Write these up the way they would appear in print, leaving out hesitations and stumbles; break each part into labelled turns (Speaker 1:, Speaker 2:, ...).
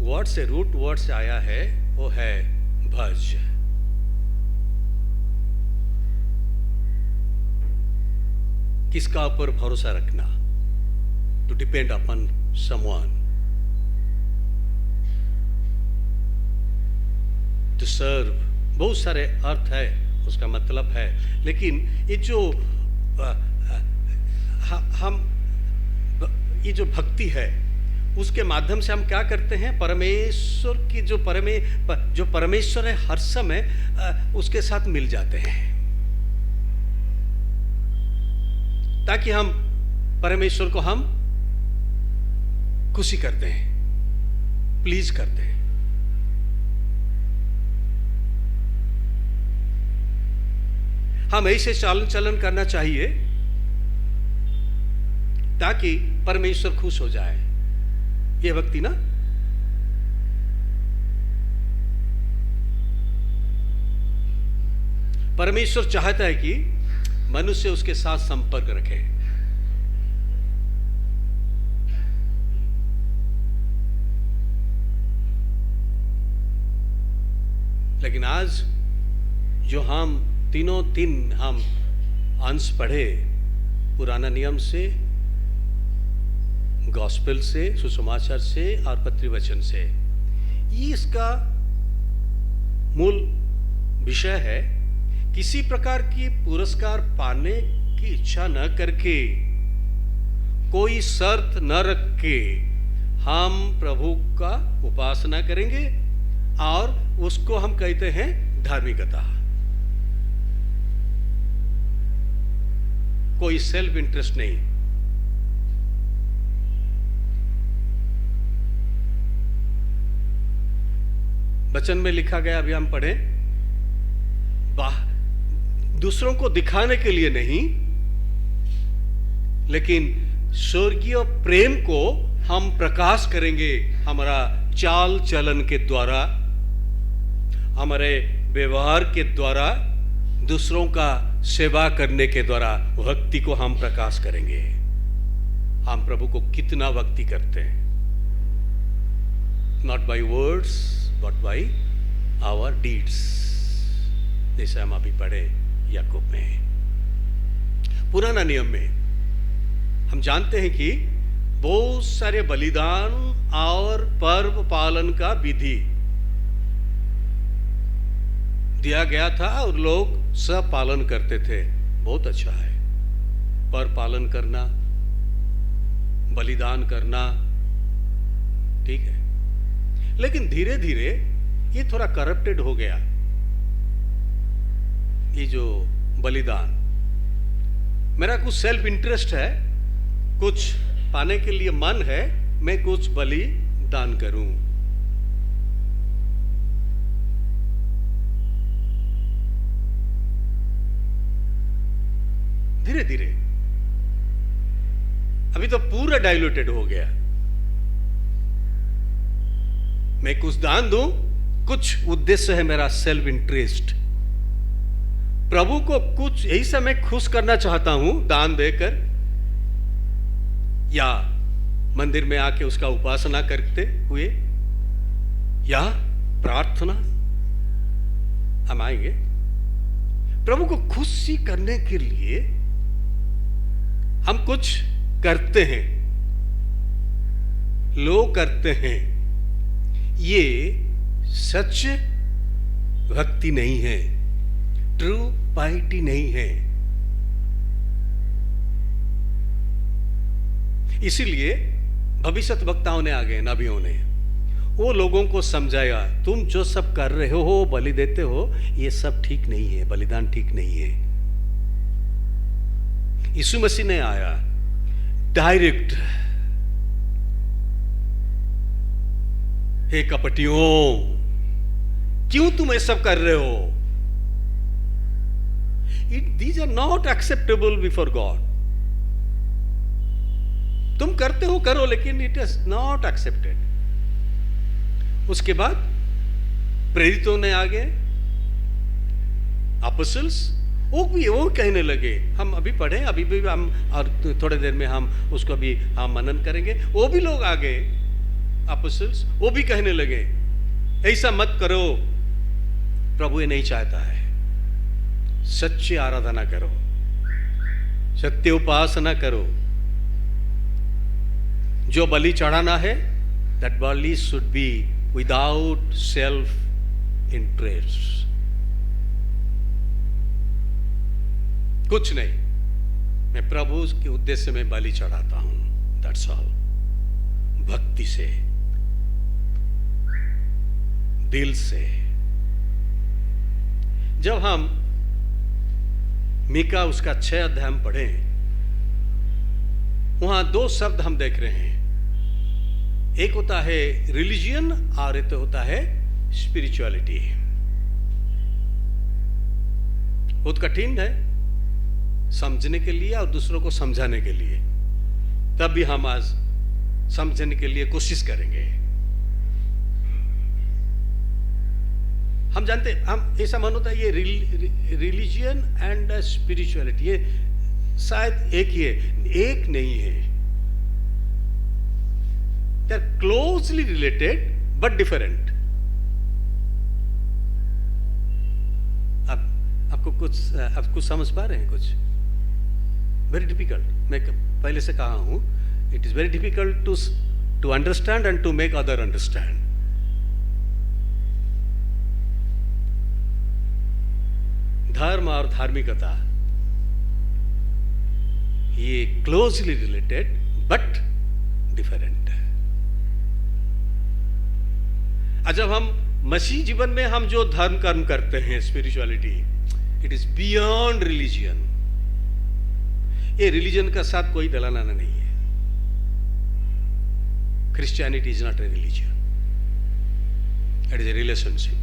Speaker 1: Word से, root word से आया है, वो है भज। किसका ऊपर भरोसा रखना, to depend upon someone, to serve. बहुत सारे अर्थ है, उसका मतलब है, लेकिन ये जो हम ये जो भक्ति है उसके माध्यम से हम क्या करते हैं, परमेश्वर की जो परमेश्वर है हर समय उसके साथ मिल जाते हैं, ताकि हम परमेश्वर को हम खुशी करते हैं, प्लीज करते हैं। हम ऐसे चालन चलन करना चाहिए ताकि परमेश्वर खुश हो जाए। ये भक्ति ना, परमेश्वर चाहता है कि मनुष्य उसके साथ संपर्क रखे। लेकिन आज जो हम तीन हम अंश पढ़े, पुराना नियम से, गॉस्पेल से, सुसमाचार से और पत्रिवचन से, ये इसका मूल विषय है। किसी प्रकार की पुरस्कार पाने की इच्छा न करके, कोई शर्त न रख के हम प्रभु का उपासना करेंगे और उसको हम कहते हैं धार्मिकता। कोई सेल्फ इंटरेस्ट नहीं। वचन में लिखा गया, अभी हम पढ़े, दूसरों को दिखाने के लिए नहीं, लेकिन स्वर्गीय प्रेम को हम प्रकाश करेंगे हमारा चाल चलन के द्वारा, हमारे व्यवहार के द्वारा, दूसरों का सेवा करने के द्वारा भक्ति को हम प्रकाश करेंगे। हम प्रभु को कितना भक्ति करते हैं, not by words but by our deeds, जैसे हम अभी पढ़े याकूब में। पुराना नियम में हम जानते हैं कि बहुत सारे बलिदान और पर्व पालन का विधि दिया गया था और लोग सब पालन करते थे। बहुत अच्छा है, पर्व पालन करना, बलिदान करना, ठीक है। लेकिन धीरे धीरे ये थोड़ा करप्टेड हो गया। ये जो बलिदान, मेरा कुछ सेल्फ इंटरेस्ट है, कुछ पाने के लिए मन है, मैं कुछ बलिदान करूं। धीरे धीरे अभी तो पूरा डाइल्यूटेड हो गया। मैं कुछ दान दूं, कुछ उद्देश्य है मेरा सेल्फ इंटरेस्ट। प्रभु को कुछ यही से मैं खुश करना चाहता हूं दान देकर, या मंदिर में आके उसका उपासना करते हुए, या प्रार्थना। हम आएंगे प्रभु को खुशी करने के लिए, हम कुछ करते हैं, लोग करते हैं। ये सच भक्ति नहीं है, ट्रू पाइटी नहीं है। इसीलिए भविष्यत वक्ताओं ने आगे, नबियों ने, वो लोगों को समझाया, तुम जो सब कर रहे हो, बलि देते हो, ये सब ठीक नहीं है, बलिदान ठीक नहीं है। यीशु मसीह ने आया डायरेक्ट, हे कपटियों, क्यों तुम ये सब कर रहे हो? These are not acceptable before God. तुम करते हो करो, लेकिन इट इज नॉट एक्सेप्टेड। उसके बाद प्रेरितों ने आगे, अपोस्टल्स, वो कहने लगे, हम अभी पढ़े, अभी भी हम, और थोड़े देर में हम उसको भी हम मनन करेंगे। वो भी लोग आगे apostles, वो भी कहने लगे ऐसा मत करो, प्रभु ये नहीं चाहता है। सच्ची आराधना करो, सत्य उपासना करो। जो बलि चढ़ाना है, that bali should be without self interest। कुछ नहीं, मैं प्रभु के उद्देश्य में बलि चढ़ाता हूं, that's all। भक्ति से, दिल से। जब हम मीका उसका 6 अध्याय हम पढ़ें, वहां 2 शब्द हम देख रहे हैं। एक होता है रिलीजियन और एक होता है स्पिरिचुअलिटी। बहुत कठिन है समझने के लिए और दूसरों को समझाने के लिए, तब भी हम आज समझने के लिए कोशिश करेंगे। हम जानते, हम ऐसा मन होता है ये रिलीजियन एंड स्पिरिचुअलिटी, ये शायद एक ही है, एक नहीं है। They are closely related but different. आप कुछ समझ पा रहे हैं? कुछ वेरी डिफिकल्ट। मैं पहले से कहा हूं, it is very difficult to understand and to make other understand. धर्म और धार्मिकता ये क्लोजली रिलेटेड बट डिफरेंट है। जब हम मसीह जीवन में हम जो धर्म कर्म करते हैं, spirituality, it is beyond religion. ये रिलीजन का साथ कोई दलाना नहीं है। Christianity is not a religion, it is A relationship.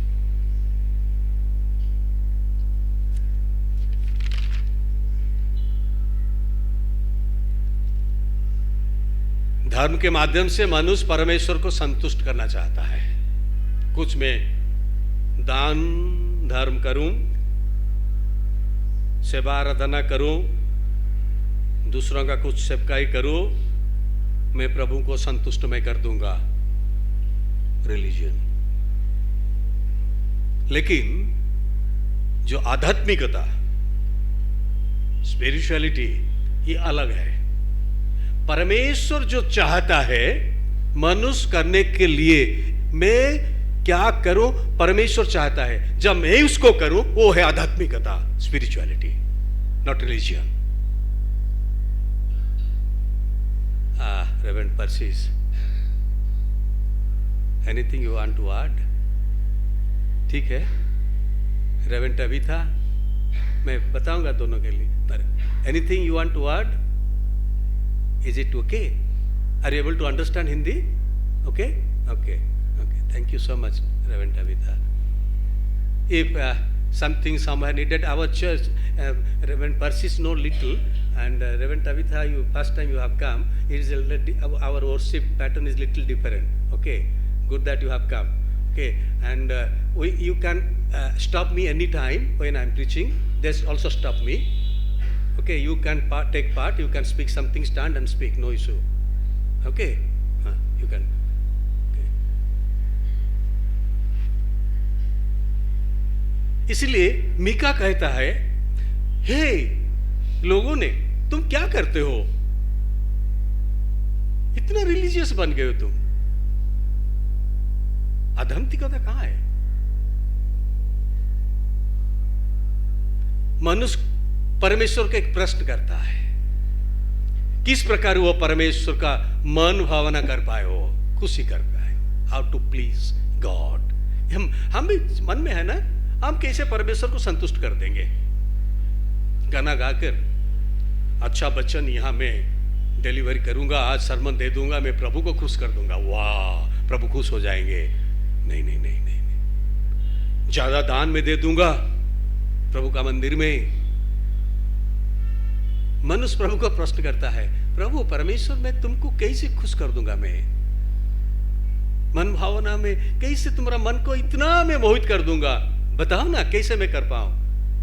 Speaker 1: धर्म के माध्यम से मनुष्य परमेश्वर को संतुष्ट करना चाहता है। कुछ मैं दान धर्म करूं, सेवा आराधना करूं, दूसरों का कुछ सेवकाई करूं, मैं प्रभु को संतुष्ट मैं कर दूंगा, रिलीजन। लेकिन जो आध्यात्मिकता, स्पिरिचुअलिटी, ये अलग है। परमेश्वर जो चाहता है मनुष्य करने के लिए, मैं क्या करूं, परमेश्वर चाहता है जब मैं उसको करूं, वो है आध्यात्मिकता, spirituality, not religion. Reverend Persis, anything you want to add? ठीक है। रेवरेंड अविथा, मैं बताऊंगा दोनों के लिए, पर anything you want to add? Is it okay? Are you able to understand Hindi? Okay? Okay. Okay. Thank you so much, Reverend Tabitha. If something somewhere needed, our church, Reverend Persis know little, and Reverend Tabitha, you first time you have come, it is our worship pattern is little different. Okay? Good that you have come. Okay? And you can stop me anytime when I am preaching. Just also stop me. Okay, you can take part, you can speak something, stand and speak, no issue. Okay, you can. Okay. इसलिए मीका कहता है, हे लोगों ने, तुम क्या करते हो? इतना रिलीजियस बन गए हो तुम। आध्यात्मिकता कहां है? मनुष्य परमेश्वर को एक प्रश्न करता है, किस प्रकार वो परमेश्वर का मन भावना कर पाए हो, खुशी कर पाए, हाउ टू प्लीज गॉड। हम भी मन में है ना, हम कैसे परमेश्वर को संतुष्ट कर देंगे? गाना गाकर, अच्छा बच्चन यहाँ मैं डिलीवरी करूंगा, आज सरमन दे दूंगा, मैं प्रभु को खुश कर दूंगा, वाह प्रभु खुश हो जाएंगे। नहीं नहीं नहीं नहीं, नहीं। ज्यादा दान में दे दूंगा प्रभु का मंदिर में। मनुष्य प्रभु को प्रश्न करता है, प्रभु परमेश्वर मैं तुमको कैसे खुश कर दूंगा? मैं मन भावना में कैसे तुम्हारा मन को इतना मैं मोहित कर दूंगा? बताओ ना कैसे मैं कर पाऊं?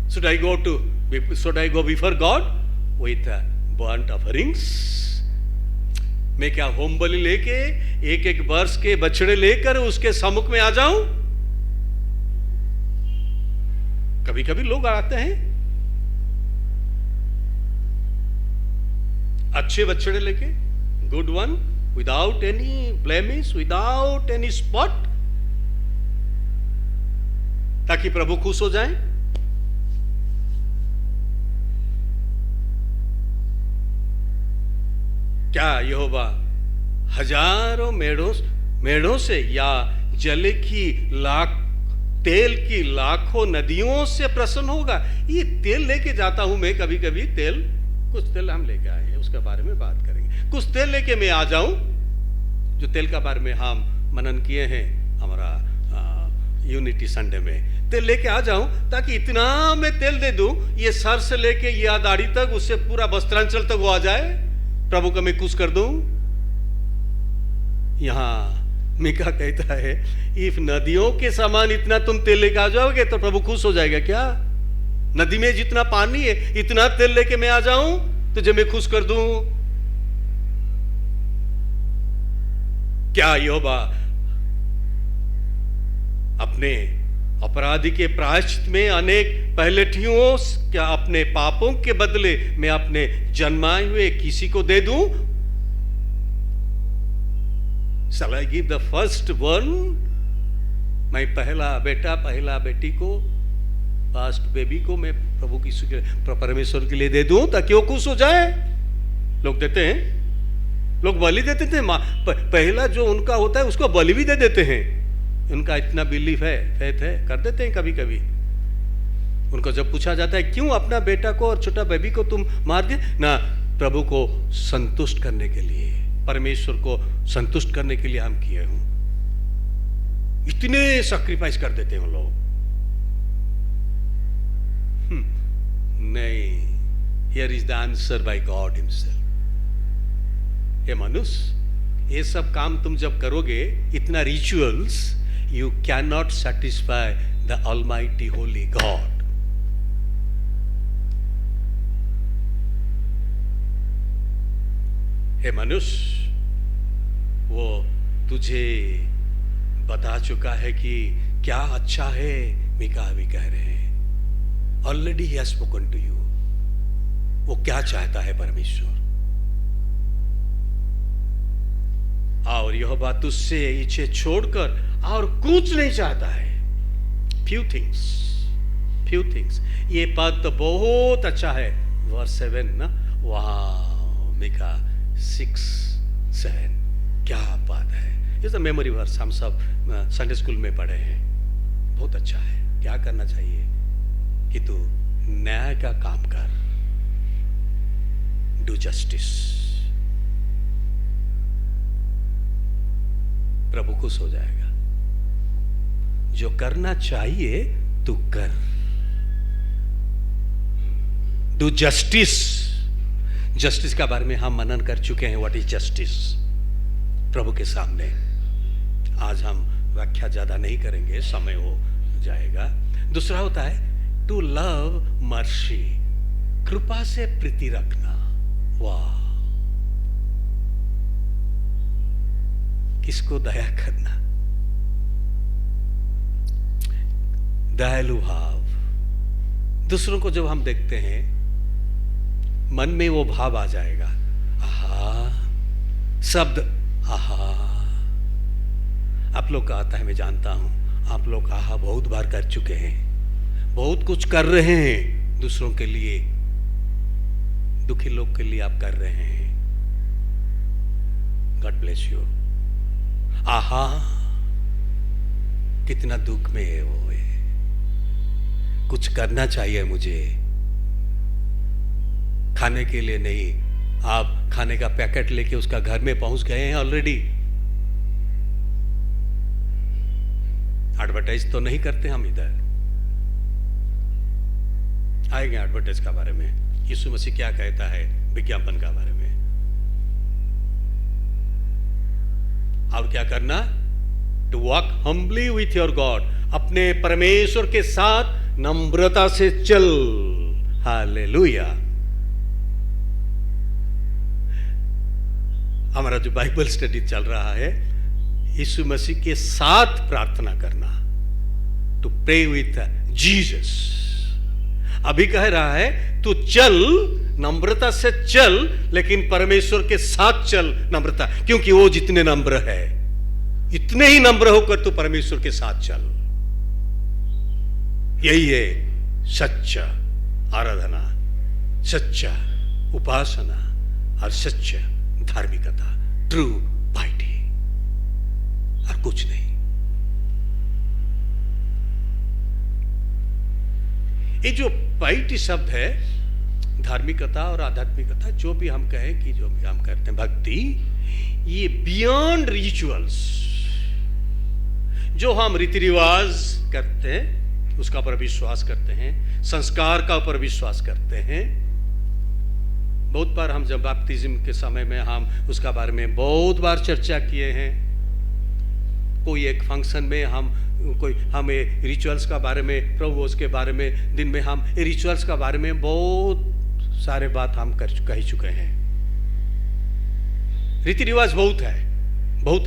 Speaker 1: Should I go before God with burnt offerings? मैं क्या होम बलि लेके एक एक वर्ष के बछड़े लेकर उसके सम्मुख में आ जाऊं? कभी कभी लोग आते हैं अच्छे बछड़े लेके, good one, without any blemish, without any spot, ताकि प्रभु खुश हो जाए। क्या यहोवा हजारों मेढ़ों से या जल की तेल की लाखों नदियों से प्रसन्न होगा? ये तेल लेके जाता हूं मैं, कभी कभी तेल, कुछ तेल हम लेके आए हैं, उसके बारे में बात करेंगे। कुछ तेल लेके मैं आ जाऊं, जो तेल का बारे में हम मनन किए हैं हमारा यूनिटी संडे में, तेल लेके आ जाऊं ताकि इतना मैं तेल दे दूं, ये सर से लेके ये दाढ़ी तक, उससे पूरा वस्त्रांचल तक वो आ जाए, प्रभु को मैं खुश कर दूं। यहां मीका कहता है, इफ नदियों के समान इतना तुम तेल लेके आ जाओगे तो प्रभु खुश हो जाएगा क्या? नदी में जितना पानी है इतना तेल लेके मैं आ जाऊं तो जब मैं खुश कर दूं? क्या यहोवा अपने अपराधी के प्रायश्चित में अनेक पहलेठियों, क्या अपने पापों के बदले मैं अपने जन्माए हुए किसी को दे दूं? Shall I give the first one? मैं पहला बेटा पहला बेटी को, फर्स्ट बेबी को मैं प्रभु की परमेश्वर के लिए दे दूं ताकि वो खुश हो जाए? लोग देते हैं, लोग बलि देते थे, पहला जो उनका होता है उसको बलि भी दे देते हैं। उनका इतना बिलीफ है, फेथ है, कर देते हैं कभी कभी। उनको जब पूछा जाता है क्यों अपना बेटा को और छोटा बेबी को तुम मार दिए ना, प्रभु को संतुष्ट करने के लिए, परमेश्वर को संतुष्ट करने के लिए हम किए हूं। इतने सैक्रिफाइस कर देते हैं लोग। नहीं, here is the answer by God himself. हे मनुष्य, ये सब काम तुम जब करोगे, इतना rituals, you cannot satisfy the Almighty Holy God. हे मनुष्य, वो तुझे बता चुका है कि क्या अच्छा है। मीका भी कह रहे हैं, already he has spoken to you। वो क्या चाहता है परमेश्वर, और यह बात तुझसे इच्छे छोड़कर और कुछ नहीं चाहता है। Few things. ये पद तो बहुत अच्छा है, वर्स 7 ना, वाह, मीका 6:7, क्या पद है। ये तो मेमोरी वर्स हम सब संडे स्कूल में पढ़े हैं, बहुत अच्छा है। क्या करना चाहिए कि तू न्याय का काम कर, डू जस्टिस, प्रभु खुश हो जाएगा। जो करना चाहिए तू कर, डू जस्टिस। जस्टिस का बारे में हम मनन कर चुके हैं, व्हाट इज जस्टिस प्रभु के सामने। आज हम व्याख्या ज्यादा नहीं करेंगे, समय हो जाएगा। दूसरा होता है टू लव मर्सी, कृपा से प्रीति रखना। वाह, किसको दया करना, दयालु भाव। दूसरों को जब हम देखते हैं, मन में वो भाव आ जाएगा, आहा, शब्द आहा। आप लोग का आता है, मैं जानता हूं, आप लोग आहा बहुत बार कर चुके हैं, बहुत कुछ कर रहे हैं दूसरों के लिए, दुखी लोग के लिए आप कर रहे हैं। God bless you. आहा, कितना दुख में है वो है, कुछ करना चाहिए मुझे, खाने के लिए नहीं। आप खाने का पैकेट लेके उसका घर में पहुंच गए हैं ऑलरेडी। एडवर्टाइज तो नहीं करते हम इधर, आएंगे एडवर्टाइज का बारे में। यीशु मसीह क्या कहता है विज्ञापन का बारे में, और क्या करना, to walk humbly with your God, अपने परमेश्वर के साथ नम्रता से चल। हालेलुया। हमारा जो बाइबल स्टडी चल रहा है, यीशु मसीह के साथ प्रार्थना करना, टू प्रे विथ जीसस। अभी कह रहा है तू चल, नम्रता से चल, लेकिन परमेश्वर के साथ चल नम्रता, क्योंकि वो जितने नम्र है, इतने ही नम्र होकर तू परमेश्वर के साथ चल। यही है सच्चा आराधना, सच्चा उपासना और सच्चा धार्मिकता, ट्रू पाइटी, और कुछ नहीं। ये जो पाइटी शब्द है, धार्मिकता और आध्यात्मिकता, जो भी हम कहें कि जो भी हम करते हैं भक्ति, ये बियॉन्ड रिचुअल्स, जो हम रीति रिवाज करते हैं उसका पर विश्वास करते हैं, संस्कार का ऊपर विश्वास करते हैं। बहुत बार हम जब बैप्टिज्म के समय में हम उसका बारे में बहुत बार चर्चा किए हैं। कोई एक फंक्शन में हम रिचुअल्स का बारे में, प्रभु उसके बारे में दिन में हम रिचुअल्स का बारे में बहुत सारे बात हम कह चुके हैं। रीति रिवाज बहुत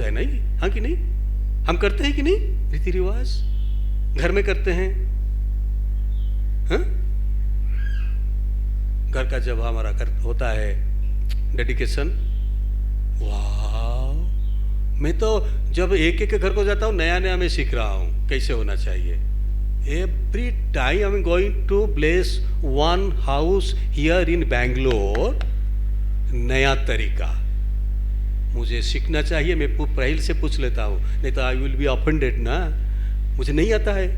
Speaker 1: है नहीं, हाँ कि नहीं? हम करते हैं कि नहीं रीति रिवाज? घर में करते हैं, हाँ? घर का जब हमारा होता है डेडिकेशन, वाह, मैं तो जब एक एक घर को जाता हूँ नया नया मैं सीख रहा हूँ कैसे होना चाहिए। Every time I am going to bless one house here in Bangalore, नया तरीका मुझे सीखना चाहिए। मैं पहले से पूछ लेता हूँ, नहीं तो आई विल बी ऑफेंडेड ना, मुझे नहीं आता है।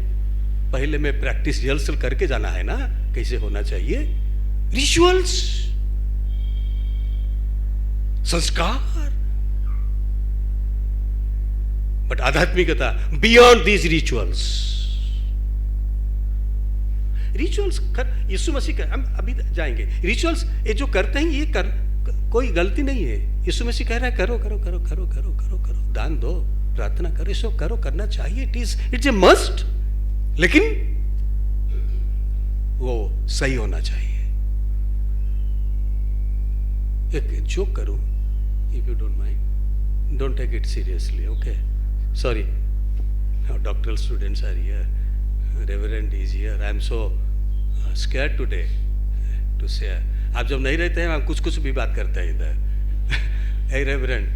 Speaker 1: पहले मैं प्रैक्टिस रिहर्सल करके जाना है ना कैसे होना चाहिए। रिचुअल्स, संस्कार, बट आध्यात्मिकता बियॉन्ड दीज रिचुअल्स। रिचुअल्स यीशु मसीह का, हम अभी जाएंगे। रिचुअल्स ये जो करते हैं ये कोई गलती नहीं है। यीशु मसीह कह रहा है करो करो करो करो करो करो करो, दान दो, प्रार्थना करो, ये सब करो, करना चाहिए। इट्स ए मस्ट, लेकिन वो सही होना चाहिए। एक जोक करूं, if you don't mind, don't take it seriously, okay? Sorry, doctoral students are here, reverend is here, I am so scared today to say। आप जब नहीं रहते हैं हम कुछ भी बात करते हैं इधर। Hey reverend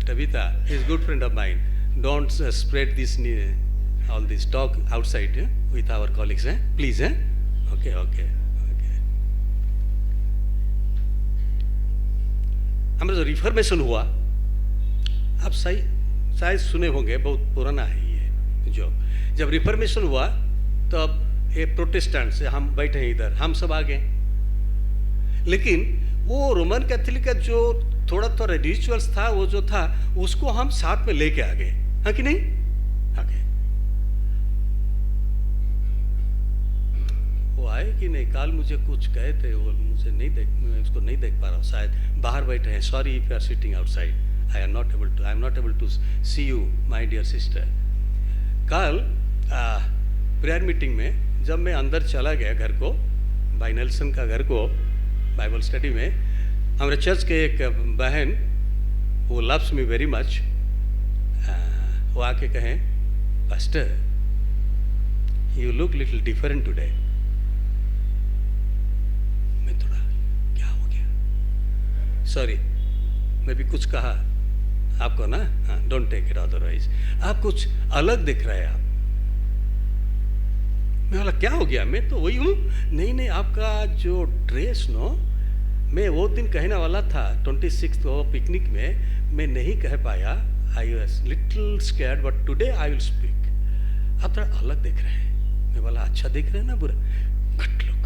Speaker 1: Tabitha is good friend of mine, don't spread this all this talk outside with our colleagues, please, okay okay okay। हमारा जो रिफॉर्मेशन हुआ, आप सही शायद सुने होंगे, बहुत पुराना है ये। जब रिफॉर्मेशन हुआ तब ये प्रोटेस्टेंट से हम बैठे हैं इधर, हम सब आ गए, लेकिन वो रोमन कैथोलिक का जो थोड़ा थोड़ा रिचुअल्स था, वो जो था उसको हम साथ में लेके आ गए, हाँ कि नहीं? आ गए। वो आए कि नहीं? काल मुझे कुछ कहे थे, वो मुझे नहीं देख, मैं उसको नहीं देख पा रहा हूँ, शायद बाहर बैठे हैं। Sorry if you are sitting outside, I am not able to see you my dear sister. कल प्रेयर मीटिंग में जब मैं अंदर चला गया घर को, भाई नेल्सन का घर को, बाइबल स्टडी में, हमारे चर्च के एक बहन, वो लव्स मी वेरी मच, वो आके कहें, pastor you look little different today. मैं थोड़ा, क्या हो गया? सॉरी, मैं भी कुछ कहा आपको ना, डोंट टेक इट अदरवाइज, आप कुछ अलग दिख रहे हैं आप। मैं बोला क्या हो गया? मैं तो वही हूँ। नहीं, आपका जो ड्रेस नो, मैं वो दिन कहने वाला था 26 को पिकनिक में, मैं नहीं कह पाया, I was little scared, but today I will speak. आप थोड़ा अलग दिख रहे हैं। मैं बोला अच्छा दिख रहे हैं ना, बुरा? Good look.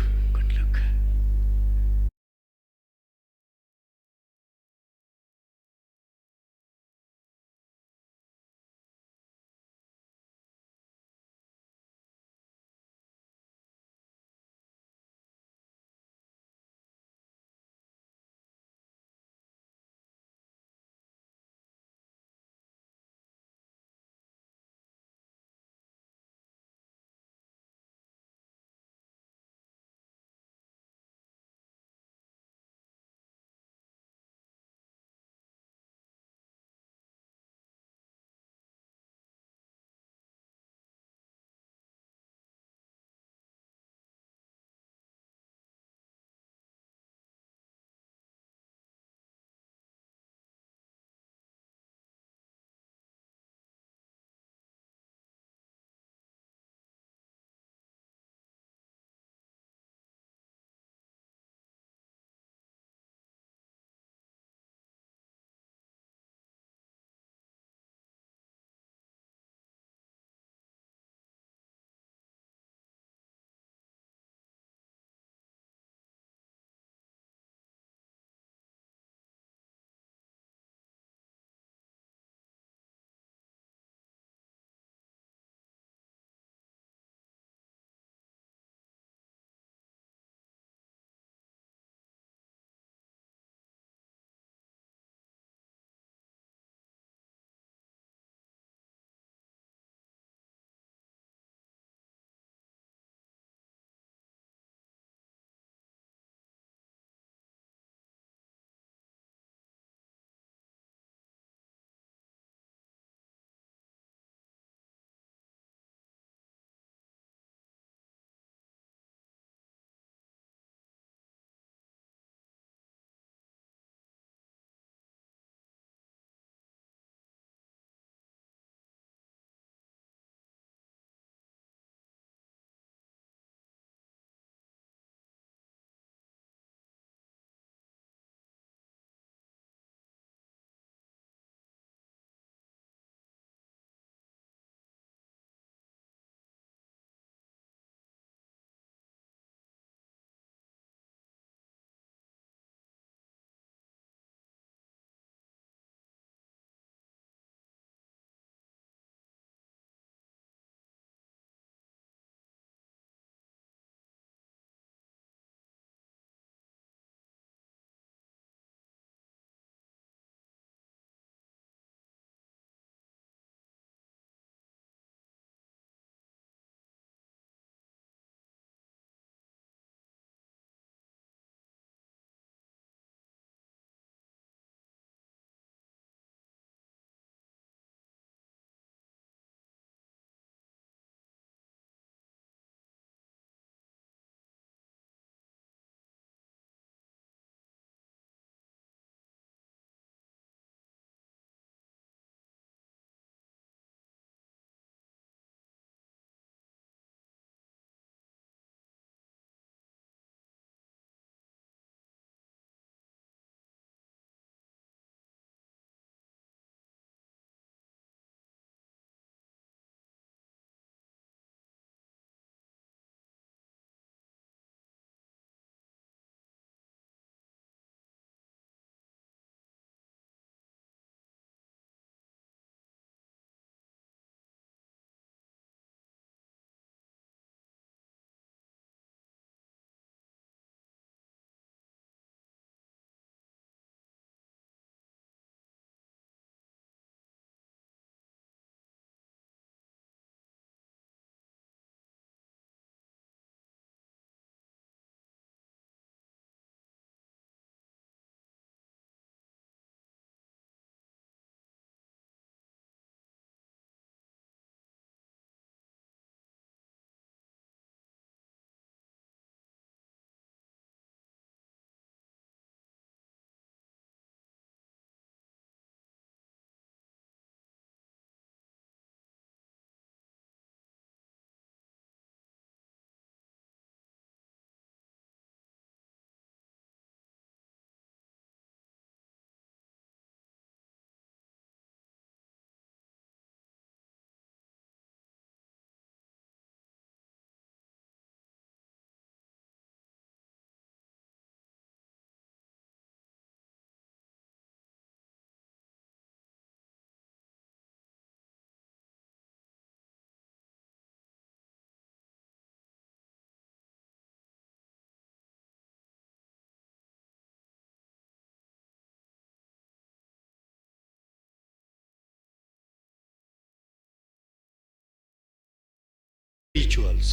Speaker 1: रिचुअल्स।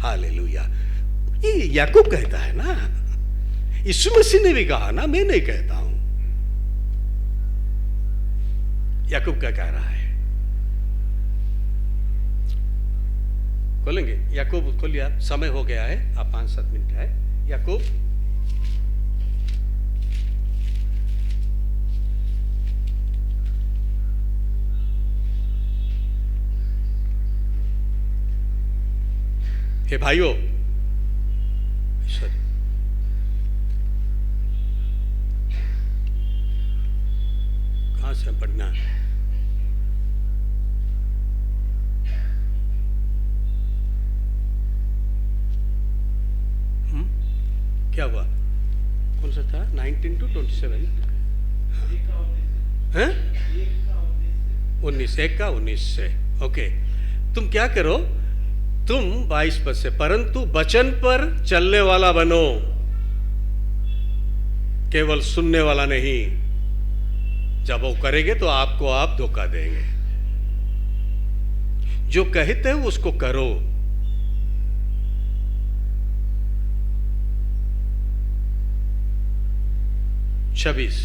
Speaker 1: हालेलुया। ये याकूब कहता है ना, यीशु मसीह ने भी कहा ना, मैं नहीं कहता हूं। याकूब क्या कह रहा है? खोलेंगे याकूब, खोलिए आप, समय हो गया है, आप 5-7 मिनट है। याकूब हे भाइयों, कहां से पढ़ना है? क्या हुआ? कौन सा था? 19 to 27 हैं? 19, 1 का 19 से। ओके, तुम क्या करो, तुम 22 पद से, परंतु वचन पर चलने वाला बनो, केवल सुनने वाला नहीं। जब वो करेंगे तो आपको आप धोखा देंगे। जो कहते हो उसको करो। छब्बीस,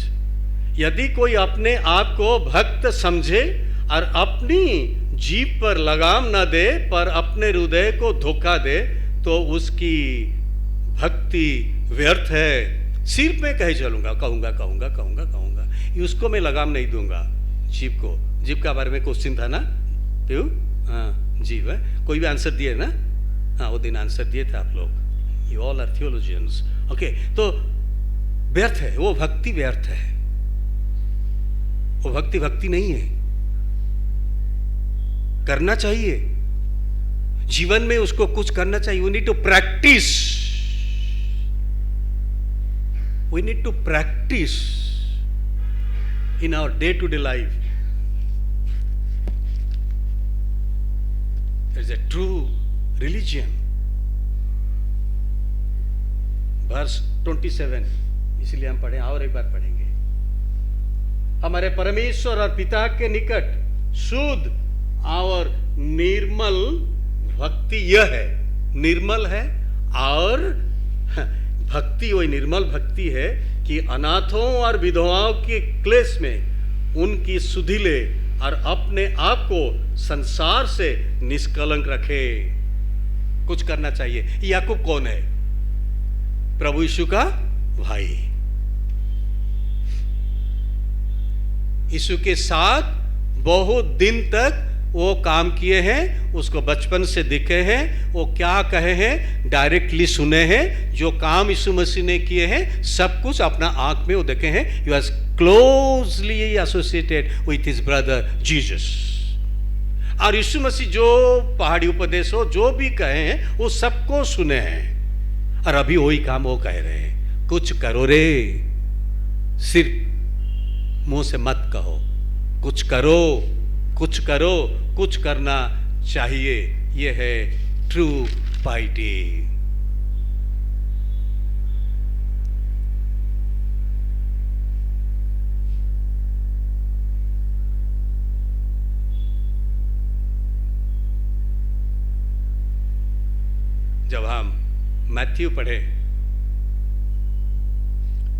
Speaker 1: यदि कोई अपने आप को भक्त समझे और अपनी जीभ पर लगाम न दे, पर अपने हृदय को धोखा दे, तो उसकी भक्ति व्यर्थ है। सिर्फ मैं कहे चलूंगा, कहूंगा कहूंगा कहूंगा कहूंगा, उसको मैं लगाम नहीं दूंगा। जीभ को, जीभ का बारे में क्वेश्चन था ना, तो हाँ जीभ है। कोई भी आंसर दिए ना? हाँ, वो दिन आंसर दिए थे आप लोग। You all are theologians. Okay, तो व्यर्थ है वो भक्ति, व्यर्थ है वो भक्ति। भक्ति नहीं है, करना चाहिए जीवन में, उसको कुछ करना चाहिए। We need to practice, we need to practice in our day to day life. It is a true religion. Verse 27, इसलिए हम पढ़े, और एक बार पढ़ेंगे। हमारे परमेश्वर और पिता के निकट शुद्ध और निर्मल भक्ति यह है। निर्मल है, और भक्ति वही निर्मल भक्ति है कि अनाथों और विधवाओं के क्लेश में उनकी सुधि ले और अपने आप को संसार से निष्कलंक रखे। कुछ करना चाहिए। याकूब कौन है? प्रभु यीशु का भाई। यीशु के साथ बहुत दिन तक वो काम किए हैं, उसको बचपन से दिखे हैं। वो क्या कहे हैं डायरेक्टली सुने हैं। जो काम यीशु मसीह ने किए हैं सब कुछ अपना आंख में वो देखे हैं। He was closely associated with his brother Jesus. और यीशु मसीह जो पहाड़ी उपदेश हो, जो भी कहे हैं, वो सबको सुने हैं। और अभी वही काम वो कह रहे हैं, कुछ करो रे, सिर्फ मुंह से मत कहो, कुछ करो, कुछ करो, कुछ करना चाहिए। यह है ट्रू पाइटी। जब हम मैथ्यू पढ़े,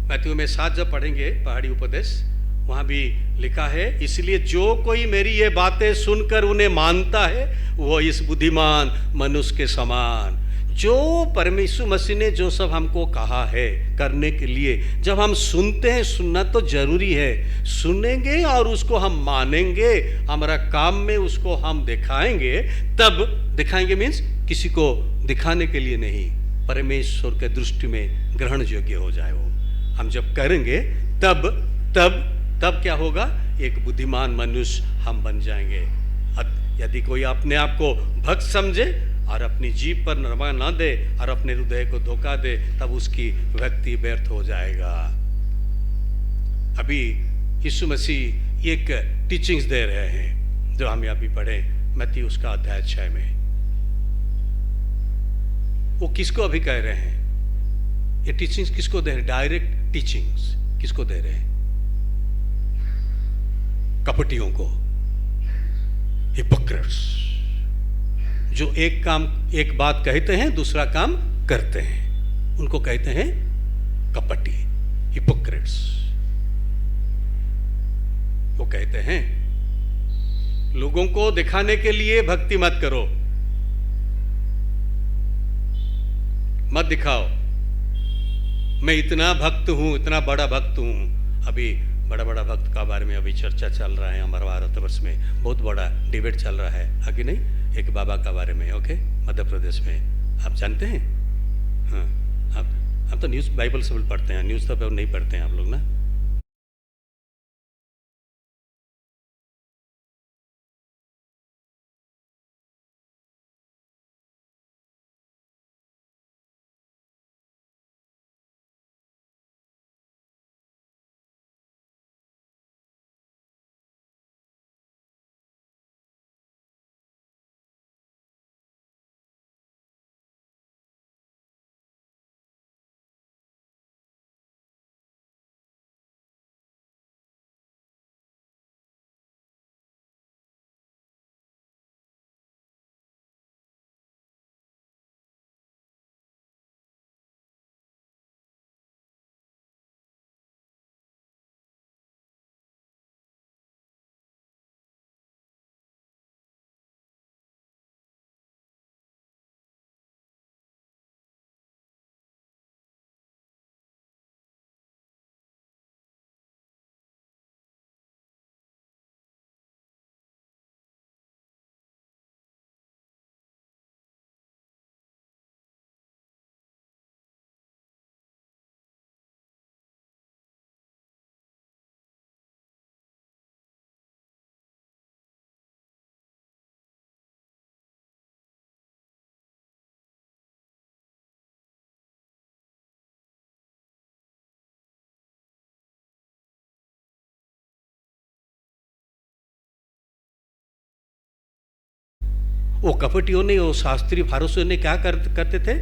Speaker 1: मैथ्यू में 7 जब पढ़ेंगे पहाड़ी उपदेश, वहां भी लिखा है, इसलिए जो कोई मेरी ये बातें सुनकर उन्हें मानता है वो इस बुद्धिमान मनुष्य के समान। जो परमेश्वर मसीह ने जो सब हमको कहा है करने के लिए, जब हम सुनते हैं, सुनना तो जरूरी है, सुनेंगे और उसको हम मानेंगे, हमारा काम में उसको हम दिखाएंगे। तब दिखाएंगे मीन्स किसी को दिखाने के लिए नहीं, परमेश्वर के दृष्टि में ग्रहण योग्य हो जाए वो। हम जब करेंगे तब क्या होगा? एक बुद्धिमान मनुष्य हम बन जाएंगे। यदि कोई अपने आप को भक्त समझे और अपनी जीभ पर नमा ना दे और अपने हृदय को धोखा दे, तब उसकी भक्ति व्यर्थ हो जाएगा। अभी यीशु मसीह एक टीचिंग्स दे रहे हैं जो हम अभी पढ़े मत्ती उसका अध्याय 6 में। वो किसको अभी कह रहे हैं? ये टीचिंग्स किसको दे रहे हैं? डायरेक्ट टीचिंग्स किसको दे रहे हैं? कपटियों को, हिपोक्रेट्स, जो एक बात कहते हैं दूसरा काम करते हैं, उनको कहते हैं कपटी, हिपोक्रेट्स। वो कहते हैं लोगों को दिखाने के लिए भक्ति मत करो, मत दिखाओ मैं इतना भक्त हूं, इतना बड़ा भक्त हूं। अभी बड़ा बड़ा भक्त का बारे में अभी चर्चा चल रहा है हमारे भारतवर्ष में, बहुत बड़ा डिबेट चल रहा है, आगे नहीं, एक बाबा का बारे में, ओके, मध्य प्रदेश में, आप जानते हैं? हाँ, आप तो न्यूज़ बाइबल से पढ़ते हैं, न्यूज़ तो नहीं पढ़ते हैं आप लोग ना। वो कपटियों ने, वो शास्त्रीय फारसियों ने क्या करते थे,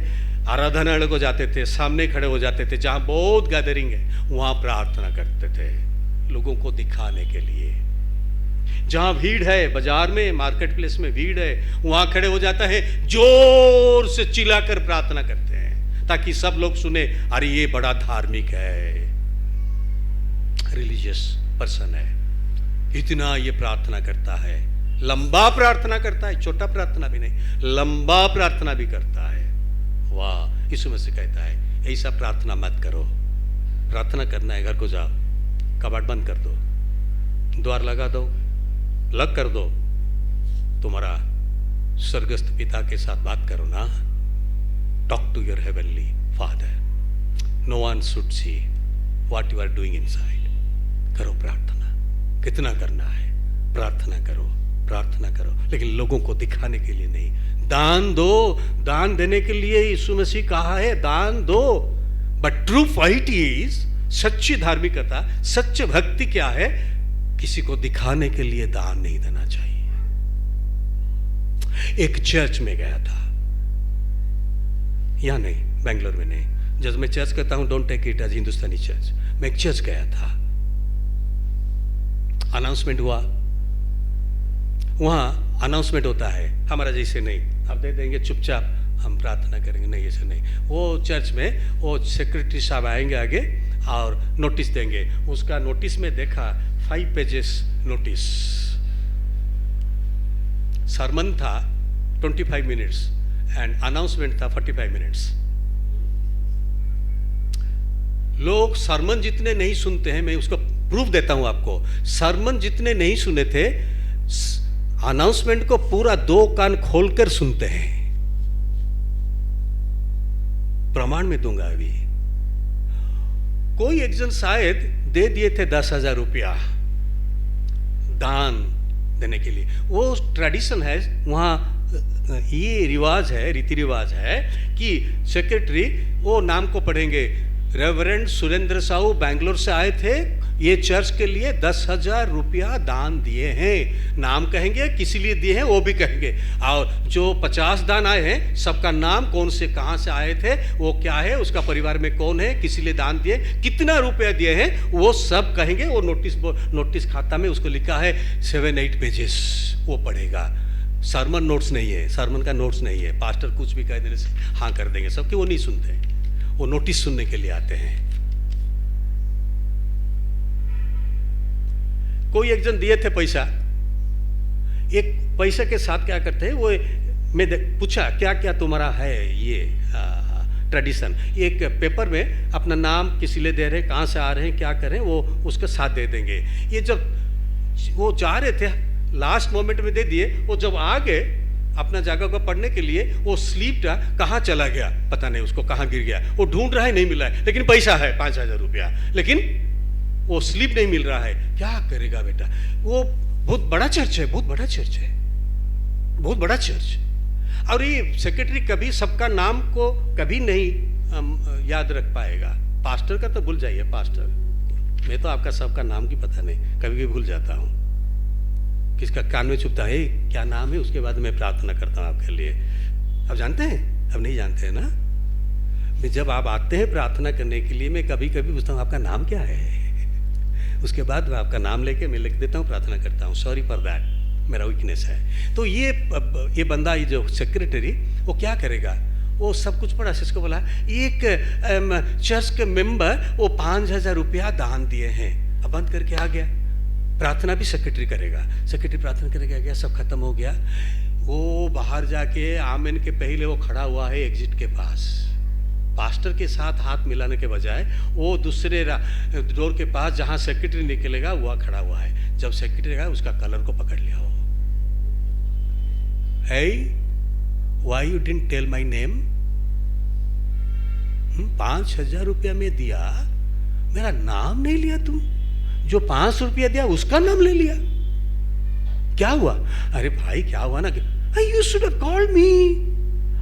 Speaker 1: आराधनालय को जाते थे, सामने खड़े हो जाते थे, जहाँ बहुत गैदरिंग है वहाँ प्रार्थना करते थे लोगों को दिखाने के लिए। जहाँ भीड़ है, बाजार में, मार्केट प्लेस में भीड़ है, वहाँ खड़े हो जाता है, जोर से चिल्लाकर प्रार्थना करते हैं ताकि सब लोग सुने, अरे ये बड़ा धार्मिक है, रिलीजियस पर्सन है, इतना ये प्रार्थना करता है, लंबा प्रार्थना करता है, छोटा प्रार्थना भी नहीं, लंबा प्रार्थना भी करता है। वाह, यीशु मसीह कहता है ऐसा प्रार्थना मत करो। प्रार्थना करना है, घर को जाओ, कबाड़ बंद कर दो, द्वार लगा दो, लग कर दो, तुम्हारा स्वर्गस्थ पिता के साथ बात करो ना, talk to your heavenly father, no one should see what you are doing inside. करो प्रार्थना, कितना करना है, प्रार्थना करो, प्रार्थना करो, लेकिन लोगों को दिखाने के लिए नहीं। दान दो, दान देने के लिए यीशु मसीह कहा है, दान दो, बट ट्रू पाइटी इज, सच्ची धार्मिकता, सच्ची भक्ति क्या है, किसी को दिखाने के लिए दान नहीं देना चाहिए। एक चर्च में गया था, यहां नहीं, बेंगलोर में नहीं, जब मैं चर्च कहता हूं don't take it as Hindustani church, मैं एक चर्च गया था, अनाउंसमेंट हुआ, वहां अनाउंसमेंट होता है, हमारा जैसे नहीं, आप दे देंगे चुपचाप हम प्रार्थना करेंगे, नहीं ऐसे नहीं। वो चर्च में वो सेक्रेटरी साहब आएंगे आगे और नोटिस देंगे, उसका नोटिस में देखा 5 पेजेस नोटिस, सरमन था 25 मिनट्स एंड अनाउंसमेंट था 45 मिनट्स। लोग सरमन जितने नहीं सुनते हैं, मैं उसको प्रूफ देता हूं आपको, सरमन जितने नहीं सुने थे, अनाउंसमेंट को पूरा 2 कान खोलकर सुनते हैं। प्रमाण में दूंगा अभी। कोई एक जन शायद दे दिए थे 10,000 रुपया दान देने के लिए। वो ट्रेडिशन है वहाँ, ये रिवाज है, रीति रिवाज है कि सेक्रेटरी वो नाम को पढ़ेंगे, रेवरेंड सुरेंद्र साहू बैंगलोर से आए थे, ये चर्च के लिए 10,000 रुपया दान दिए हैं, नाम कहेंगे किसी लिए दिए हैं वो भी कहेंगे, और जो 50 दान आए हैं सबका नाम, कौन से कहाँ से आए थे, वो क्या है, उसका परिवार में कौन है, किसी लिए दान दिए, कितना रुपया दिए हैं, वो सब कहेंगे। वो नोटिस खाता में उसको लिखा है 7-8 पेजेस, वो पढ़ेगा। सरमन नोट्स नहीं है, सरमन का नोट्स नहीं है, पास्टर कुछ भी कह देने से हाँ कर देंगे सबके, वो नहीं सुनते, वो नोटिस सुनने के लिए आते हैं। कोई एक जन दिए थे पैसा, एक पैसे के साथ क्या करते हैं वो, मैं पूछा क्या क्या तुम्हारा है ये ट्रेडिशन, एक पेपर में अपना नाम किसी ले दे रहे हैं, कहाँ से आ रहे हैं, क्या करें, वो उसके साथ दे देंगे। ये जब वो जा रहे थे लास्ट मोमेंट में दे दिए, वो जब आ गए अपना जगह को पढ़ने के लिए, वो स्लीप था कहाँ चला गया पता नहीं, उसको कहाँ गिर गया, वो ढूंढ रहा है नहीं मिला है, लेकिन पैसा है 5,000 रुपया, लेकिन वो स्लीप नहीं मिल रहा है। क्या करेगा बेटा? वो बहुत बड़ा चर्च है, बहुत बड़ा चर्च है, बहुत बड़ा चर्च। और ये सेक्रेटरी कभी सबका नाम को कभी नहीं याद रख पाएगा। पास्टर का तो भूल जाइए, पास्टर, मैं तो आपका सबका नाम की पता नहीं, कभी कभी भूल जाता हूँ, किसका कान में चुपता है क्या नाम है, उसके बाद मैं प्रार्थना करता हूँ आपके लिए। अब जानते हैं? अब नहीं जानते हैं ना? मैं जब आप आते हैं प्रार्थना करने के लिए, मैं कभी कभी पूछता हूँ आपका नाम क्या है, उसके बाद मैं आपका नाम लेके मैं लिख देता हूँ, प्रार्थना करता हूँ, सॉरी फॉर दैट, मेरा वीकनेस है। तो ये बंदा, ये जो सेक्रेटरी, वो क्या करेगा, वो सब कुछ पढ़ा, इसको बोला एक चर्च के मेंबर वो 5,000 रुपया दान दिए हैं, अब बंद करके आ गया। प्रार्थना भी सेक्रेटरी करेगा, सेक्रेटरी प्रार्थना करके गया, सब खत्म हो गया। वो बाहर जाके आमेन के पहले वो खड़ा हुआ है एग्जिट के पास, पास्टर के साथ हाथ मिलाने के बजाय वो दूसरे डोर के पास जहां सेक्रेटरी निकलेगा वह खड़ा हुआ है। जब सेक्रेटरी गया उसका कलर को पकड़ लिया, वो Hey, why you didn't tell my name? 5,000 रुपया में दिया, मेरा नाम नहीं लिया तुम, जो 500 रुपया दिया उसका नाम ले लिया, क्या हुआ? अरे भाई क्या हुआ ना, you should have called me.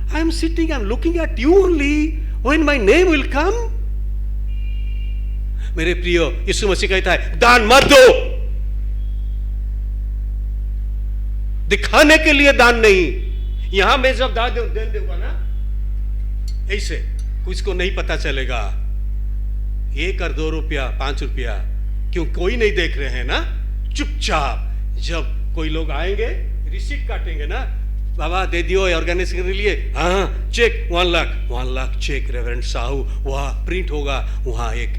Speaker 1: I am sitting, I am looking at you only. When my name will come. मेरे प्रियो, यीशु मसीह कहता है दान मत दो, दिखाने के लिए दान नहीं। यहां मैं जब दान दूंगा ना, ऐसे कुछ को नहीं पता चलेगा 1 और 2 रुपया 5 रुपया, क्यों कोई नहीं देख रहे हैं ना, चुपचाप। जब कोई लोग आएंगे रिसीट काटेंगे ना, बाबा दे दियो ऑर्गेनाइजेशन के लिए, हाँ cheque 1 lakh cheque Reverend Sahu, वहां प्रिंट होगा, वहां एक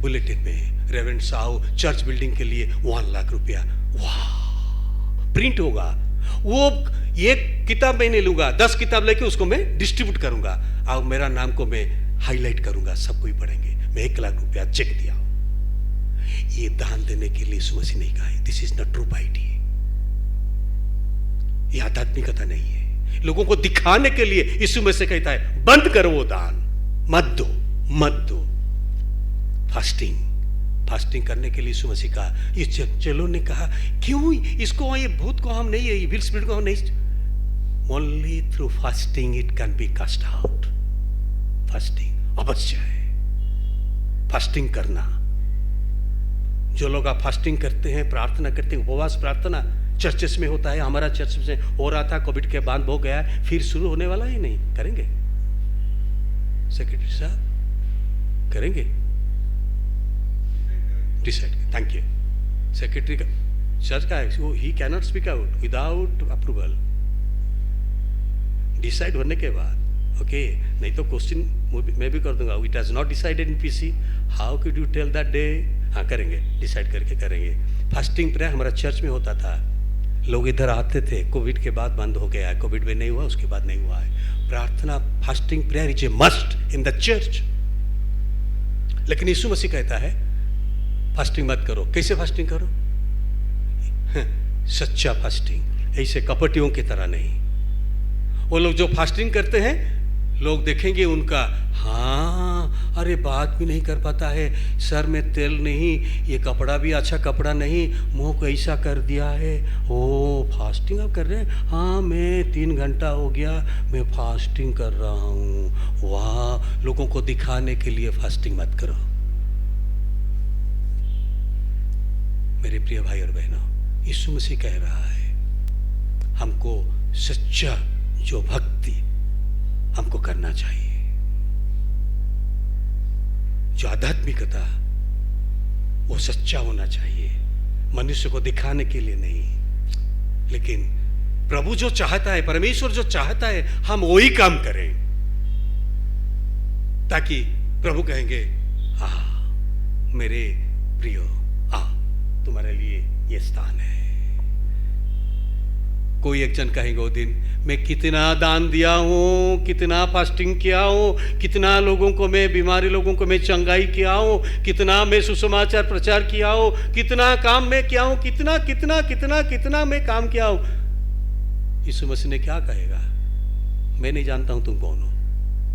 Speaker 1: बुलेटिन में रेवरेंड साहू चर्च बिल्डिंग के लिए 1 लाख रुपया, वाह प्रिंट होगा। वो एक किताब मैं नहीं लूंगा, 10 किताब लेके उसको मैं डिस्ट्रीब्यूट करूंगा और मेरा नाम को मैं हाईलाइट करूंगा, सब कोई पढ़ेंगे, मैं 1 लाख रुपया चेक दिया। ये दान देने के लिए यीशु मसीह नहीं कहा है, दिस इज नॉट ट्रू पाइटी, ये आध्यात्मिकता नहीं है। लोगों को दिखाने के लिए यीशु मसीह कहता है बंद करो वो दान, मत दो, मत दो। फास्टिंग करने के लिए यीशु मसीह का, ये चलो ने कहा क्यों इसको, ये भूत को हम नहीं, ये विल स्पिरिट को हम नहीं, only through fasting it can be cast out. Fasting अवश्य है, फास्टिंग करना। जो लोग आप फास्टिंग करते हैं, प्रार्थना करते हैं, उपवास प्रार्थना चर्चेस में होता है, हमारा चर्च में हो रहा था, कोविड के बाद हो गया, फिर शुरू होने वाला ही नहीं, करेंगे सेक्रेटरी साहब, करेंगे डिसाइड। Thank you. सेक्रेटरी का चर्च का है, he can not speak out without approval, decide होने के बाद, ओके नहीं तो क्वेश्चन मैं भी कर दूंगा, it has not decided in PC, how could you tell that day. हाँ करेंगे, डिसाइड करके करेंगे। फास्टिंग प्रेयर हमारा चर्च में होता था, लोग इधर आते थे, कोविड के बाद बंद हो गया है, कोविड में नहीं हुआ, उसके बाद नहीं हुआ है। प्रार्थना fasting prayer is a must in the church. लेकिन यीशु मसीह कहता है फास्टिंग मत करो। कैसे फास्टिंग करो? सच्चा फास्टिंग, ऐसे कपटियों की तरह नहीं। वो लोग जो फास्टिंग करते हैं, लोग देखेंगे उनका, हाँ अरे बात भी नहीं कर पाता है, सर में तेल नहीं, ये कपड़ा भी अच्छा कपड़ा नहीं, मुंह को ऐसा कर दिया है, ओ फास्टिंग आप कर रहे हैं? हाँ मैं 3 घंटा हो गया मैं फास्टिंग कर रहा हूँ। वाह, लोगों को दिखाने के लिए फास्टिंग मत करो। मेरे प्रिय भाई और बहनों, यीशु मसीह कह रहा है हमको सच्चा जो भक्ति हमको करना चाहिए, जो आध्यात्मिकता वो सच्चा होना चाहिए, मनुष्य को दिखाने के लिए नहीं, लेकिन प्रभु जो चाहता है, परमेश्वर जो चाहता है, हम वही काम करें, ताकि प्रभु कहेंगे आ मेरे प्रियो, आ तुम्हारे लिए ये स्थान है। कोई एक जन कहेंगे वो दिन, मैं कितना दान दिया हूं, कितना फास्टिंग किया हूं, कितना लोगों को मैं, बीमारी लोगों को मैं चंगाई किया हूं, कितना मैं सुसमाचार प्रचार किया हूं, कितना काम मैं किया हूं, कितना कितना कितना कितना मैं काम किया हूं। यीशु मसीह ने क्या कहेगा? मैं नहीं जानता हूं तुम कौन हो।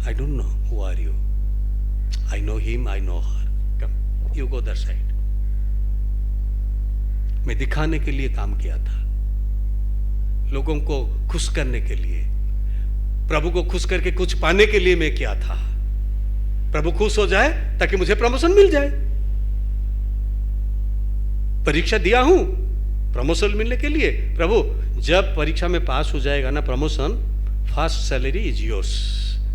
Speaker 1: I don't know who are you, I know him, I know her, come you go that side. मैं दिखाने के लिए काम किया था, लोगों को खुश करने के लिए, प्रभु को खुश करके कुछ पाने के लिए मैं किया था। प्रभु खुश हो जाए ताकि मुझे प्रमोशन मिल जाए। परीक्षा दिया हूं प्रमोशन मिलने के लिए। प्रभु जब परीक्षा में पास हो जाएगा ना, promotion, first salary is yours.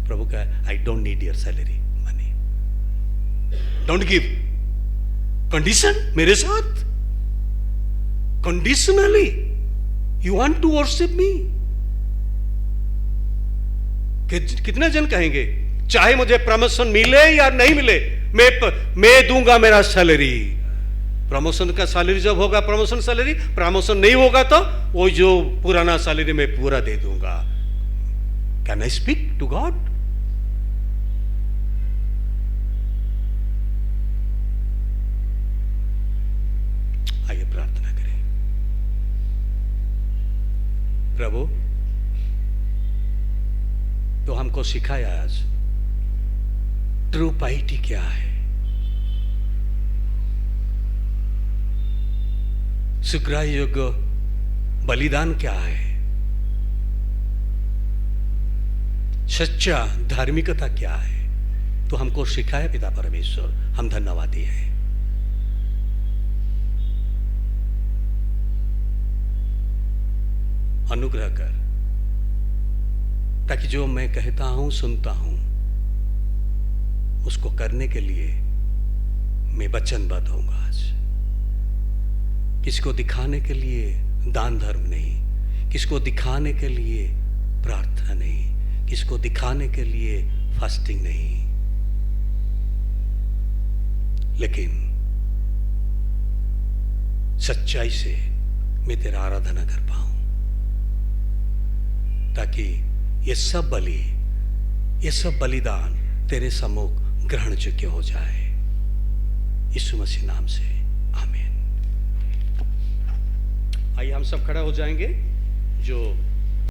Speaker 1: प्रभु का I don't need your salary money, don't give. Condition मेरे साथ, conditionally you want to worship me. कितने जन कहेंगे चाहे मुझे प्रमोशन मिले या नहीं मिले, मैं दूंगा मेरा सैलरी। प्रमोशन का सैलरी जब होगा, प्रमोशन सैलरी, प्रमोशन नहीं होगा तो वो जो पुराना सैलरी मैं पूरा दे दूंगा। Can I speak to God? आइए प्रार्थना करें। प्रभु तो हमको सिखाया आज ट्रू पाइटी क्या है, स्वीकार्य योग्य बलिदान क्या है, सच्चा धार्मिकता क्या है, तो हमको सिखाया पिता परमेश्वर। हम धन्यवादी हैं। अनुग्रह कर ताकि जो मैं कहता हूं, सुनता हूं, उसको करने के लिए मैं वचनबद्ध होऊंगा। आज किसको दिखाने के लिए दान धर्म नहीं, किसको दिखाने के लिए प्रार्थना नहीं, किसको दिखाने के लिए फास्टिंग नहीं, लेकिन सच्चाई से मैं तेरा आराधना कर पाऊं, ताकि ये सब बलि, ये सब बलिदान तेरे सम्मुख ग्रहण योग्य हो जाए। यीशु मसीह नाम से आमीन। आइए हम सब खड़ा हो जाएंगे। जो